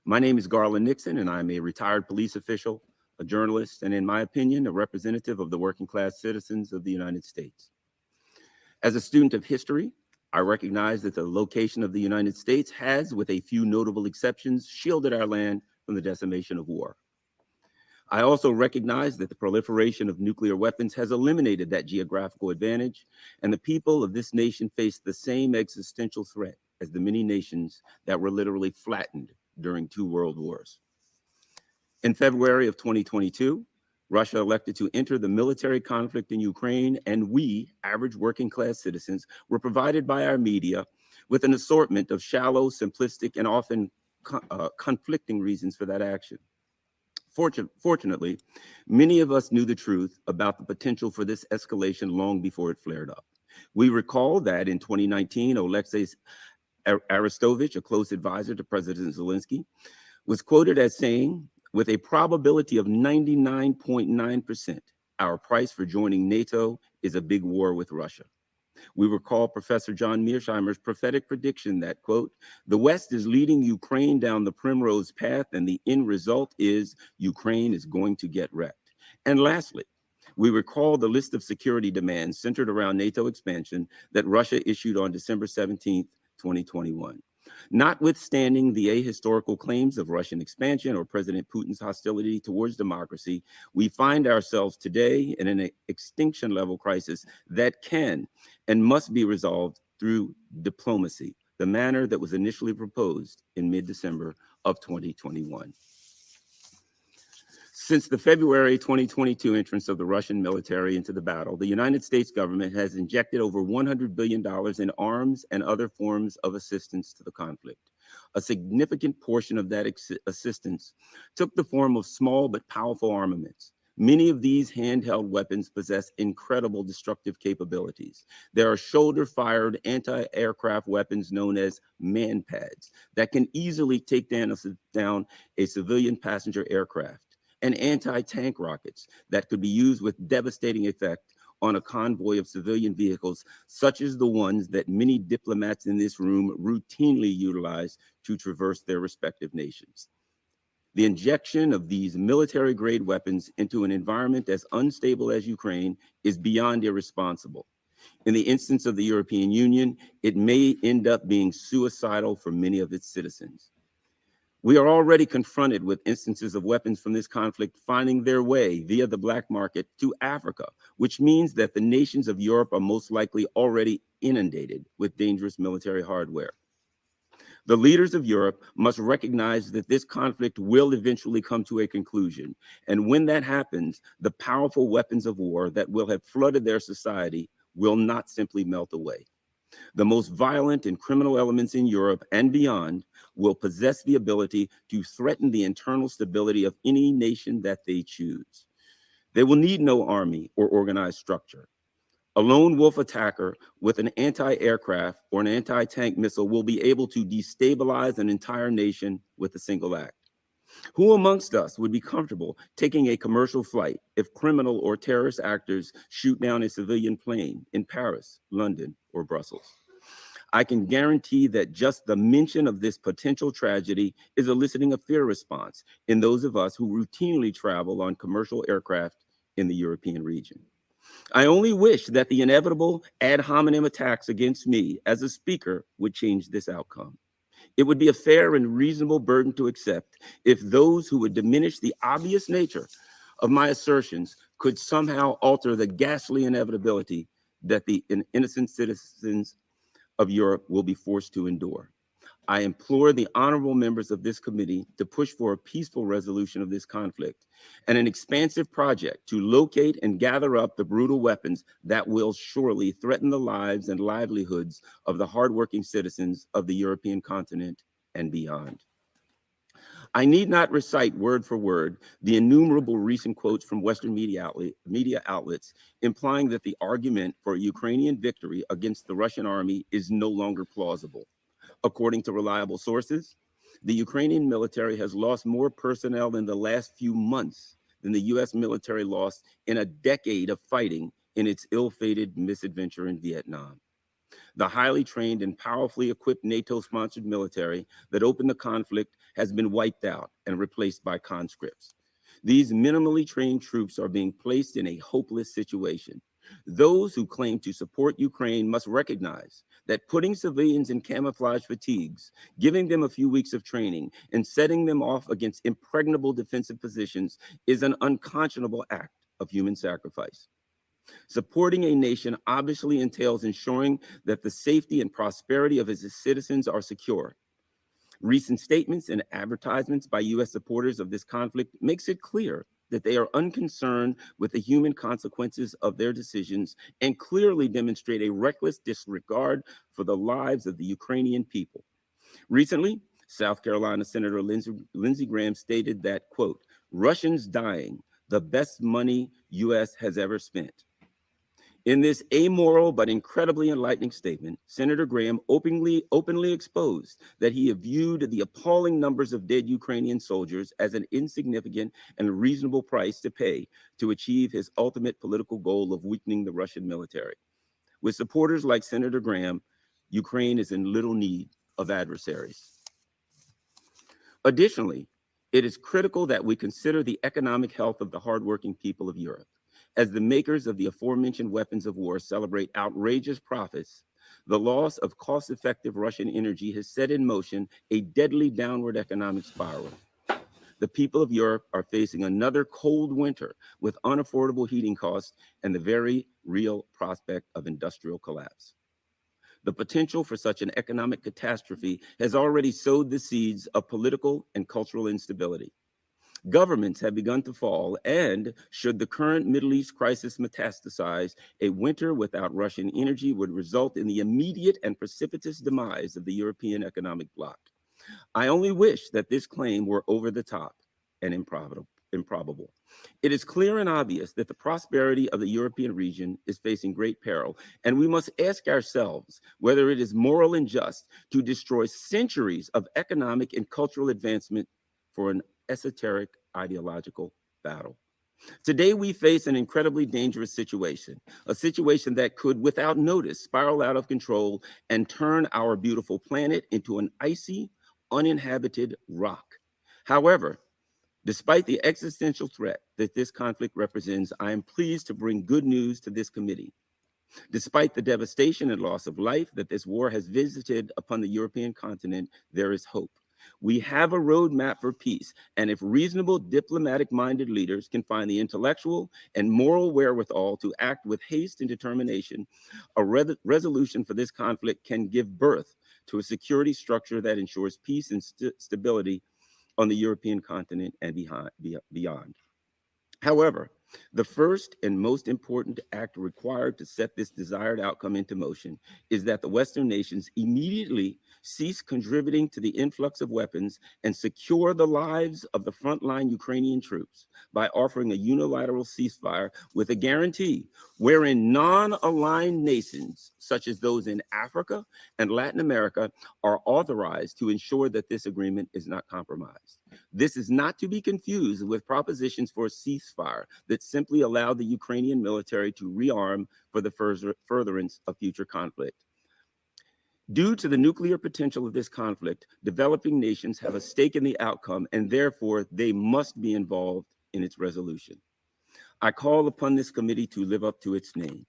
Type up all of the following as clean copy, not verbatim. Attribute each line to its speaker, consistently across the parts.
Speaker 1: My name is Garland Nixon, and I'm a retired police official, a journalist, and in my opinion, a representative of the working class citizens of the United States. As a student of history, I recognize that the location of the United States has, with a few notable exceptions, shielded our land from the decimation of war. I also recognize that the proliferation of nuclear weapons has eliminated that geographical advantage, and the people of this nation face the same existential threat as the many nations that were literally flattened during 2 world wars. In February of 2022, Russia elected to enter the military conflict in Ukraine, and we, average working class citizens, were provided by our media with an assortment of shallow, simplistic, and often conflicting reasons for that action. Fortunately, many of us knew the truth about the potential for this escalation long before it flared up. We recall that in 2019, Alexei Arestovich, a close advisor to President Zelensky, was quoted as saying, with a probability of 99.9%, our price for joining NATO is a big war with Russia. We recall Professor John Mearsheimer's prophetic prediction that, quote, the West is leading Ukraine down the primrose path, and the end result is Ukraine is going to get wrecked. And lastly, we recall the list of security demands centered around NATO expansion that Russia issued on December 17th, 2021. Notwithstanding the ahistorical claims of Russian expansion or President Putin's hostility towards democracy, we find ourselves today in an extinction level crisis that can and must be resolved through diplomacy, the manner that was initially proposed in mid-December of 2021. Since the February 2022 entrance of the Russian military into the battle, the United States government has injected over $100 billion in arms and other forms of assistance to the conflict. A significant portion of that assistance took the form of small but powerful armaments. Many of these handheld weapons possess incredible destructive capabilities. There are shoulder-fired anti-aircraft weapons known as man-pads that can easily take down a civilian passenger aircraft, and anti-tank rockets that could be used with devastating effect on a convoy of civilian vehicles, such as the ones that many diplomats in this room routinely utilize to traverse their respective nations. The injection of these military-grade weapons into an environment as unstable as Ukraine is beyond irresponsible. In the instance of the European Union, it may end up being suicidal for many of its citizens. We are already confronted with instances of weapons from this conflict finding their way via the black market to Africa, which means that the nations of Europe are most likely already inundated with dangerous military hardware. The leaders of Europe must recognize that this conflict will eventually come to a conclusion. And when that happens, the powerful weapons of war that will have flooded their society will not simply melt away. The most violent and criminal elements in Europe and beyond will possess the ability to threaten the internal stability of any nation that they choose. They will need no army or organized structure. A lone wolf attacker with an anti-aircraft or an anti-tank missile will be able to destabilize an entire nation with a single act. Who amongst us would be comfortable taking a commercial flight if criminal or terrorist actors shoot down a civilian plane in Paris, London, or Brussels? I can guarantee that just the mention of this potential tragedy is eliciting a fear response in those of us who routinely travel on commercial aircraft in the European region. I only wish that the inevitable ad hominem attacks against me as a speaker would change this outcome. It would be a fair and reasonable burden to accept if those who would diminish the obvious nature of my assertions could somehow alter the ghastly inevitability that the innocent citizens of Europe will be forced to endure. I implore the honorable members of this committee to push for a peaceful resolution of this conflict and an expansive project to locate and gather up the brutal weapons that will surely threaten the lives and livelihoods of the hardworking citizens of the European continent and beyond. I need not recite word for word the innumerable recent quotes from Western media outlets implying that the argument for a Ukrainian victory against the Russian army is no longer plausible. According to reliable sources, the Ukrainian military has lost more personnel in the last few months than the US military lost in a decade of fighting in its ill-fated misadventure in Vietnam. The highly trained and powerfully equipped NATO-sponsored military that opened the conflict has been wiped out and replaced by conscripts. These minimally trained troops are being placed in a hopeless situation. Those who claim to support Ukraine must recognize that putting civilians in camouflage fatigues, giving them a few weeks of training, and setting them off against impregnable defensive positions is an unconscionable act of human sacrifice. Supporting a nation obviously entails ensuring that the safety and prosperity of its citizens are secure. Recent statements and advertisements by U.S. supporters of this conflict makes it clear that they are unconcerned with the human consequences of their decisions and clearly demonstrate a reckless disregard for the lives of the Ukrainian people. Recently, South Carolina Senator Lindsey Graham stated that, quote, Russians dying, the best money U.S. has ever spent. In this amoral but incredibly enlightening statement, Senator Graham openly exposed that he viewed the appalling numbers of dead Ukrainian soldiers as an insignificant and reasonable price to pay to achieve his ultimate political goal of weakening the Russian military. With supporters like Senator Graham, Ukraine is in little need of adversaries. Additionally, it is critical that we consider the economic health of the hardworking people of Europe. As the makers of the aforementioned weapons of war celebrate outrageous profits, the loss of cost-effective Russian energy has set in motion a deadly downward economic spiral. The people of Europe are facing another cold winter with unaffordable heating costs and the very real prospect of industrial collapse. The potential for such an economic catastrophe has already sowed the seeds of political and cultural instability. Governments have begun to fall, and should the current Middle East crisis metastasize, a winter without Russian energy would result in the immediate and precipitous demise of the European economic bloc. I only wish that this claim were over the top and improbable. It is clear and obvious that the prosperity of the European region is facing great peril, and we must ask ourselves whether it is moral and just to destroy centuries of economic and cultural advancement for an esoteric ideological battle. Today, we face an incredibly dangerous situation, a situation that could, without notice, spiral out of control and turn our beautiful planet into an icy, uninhabited rock. However, despite the existential threat that this conflict represents, I am pleased to bring good news to this committee. Despite the devastation and loss of life that this war has visited upon the European continent, there is hope. We have a roadmap for peace, and if reasonable diplomatic-minded leaders can find the intellectual and moral wherewithal to act with haste and determination, a resolution for this conflict can give birth to a security structure that ensures peace and stability on the European continent and beyond. However, the first and most important act required to set this desired outcome into motion is that the Western nations immediately cease contributing to the influx of weapons and secure the lives of the frontline Ukrainian troops by offering a unilateral ceasefire with a guarantee wherein non-aligned nations, such as those in Africa and Latin America, are authorized to ensure that this agreement is not compromised. This is not to be confused with propositions for a ceasefire that simply allow the Ukrainian military to rearm for the furtherance of future conflict. Due to the nuclear potential of this conflict, developing nations have a stake in the outcome, and therefore they must be involved in its resolution. I call upon this committee to live up to its name.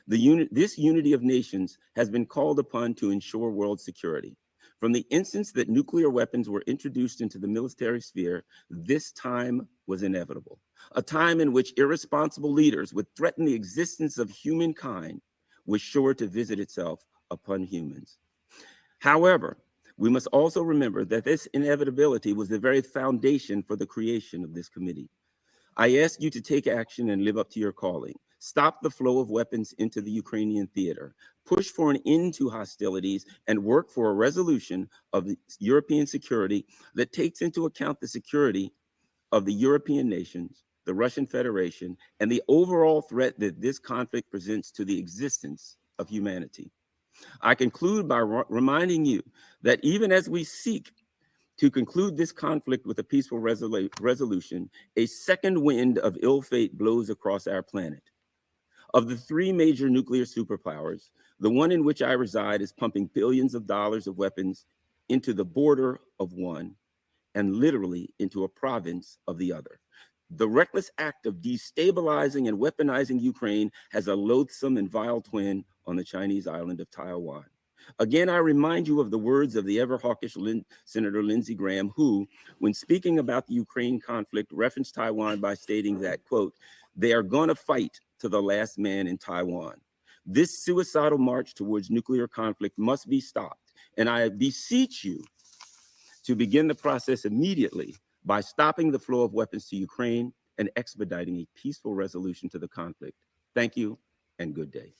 Speaker 1: This unity of nations has been called upon to ensure world security. From the instance that nuclear weapons were introduced into the military sphere, this time was inevitable, a time in which irresponsible leaders would threaten the existence of humankind was sure to visit itself upon humans. However, we must also remember that this inevitability was the very foundation for the creation of this committee. I ask you to take action and live up to your calling. Stop the flow of weapons into the Ukrainian theater. Push for an end to hostilities and work for a resolution of the European security that takes into account the security of the European nations, the Russian Federation, and the overall threat that this conflict presents to the existence of humanity. I conclude by reminding you that even as we seek to conclude this conflict with a peaceful resolution, a second wind of ill fate blows across our planet. Of the three major nuclear superpowers, the one in which I reside is pumping billions of dollars of weapons into the border of one, and literally into a province of the other. The reckless act of destabilizing and weaponizing Ukraine has a loathsome and vile twin on the Chinese island of Taiwan. Again, I remind you of the words of the ever hawkish Senator Lindsey Graham, who, when speaking about the Ukraine conflict, referenced Taiwan by stating that, quote, they are going to fight to the last man in Taiwan. This suicidal march towards nuclear conflict must be stopped. And I beseech you to begin the process immediately by stopping the flow of weapons to Ukraine and expediting a peaceful resolution to the conflict. Thank you and good day.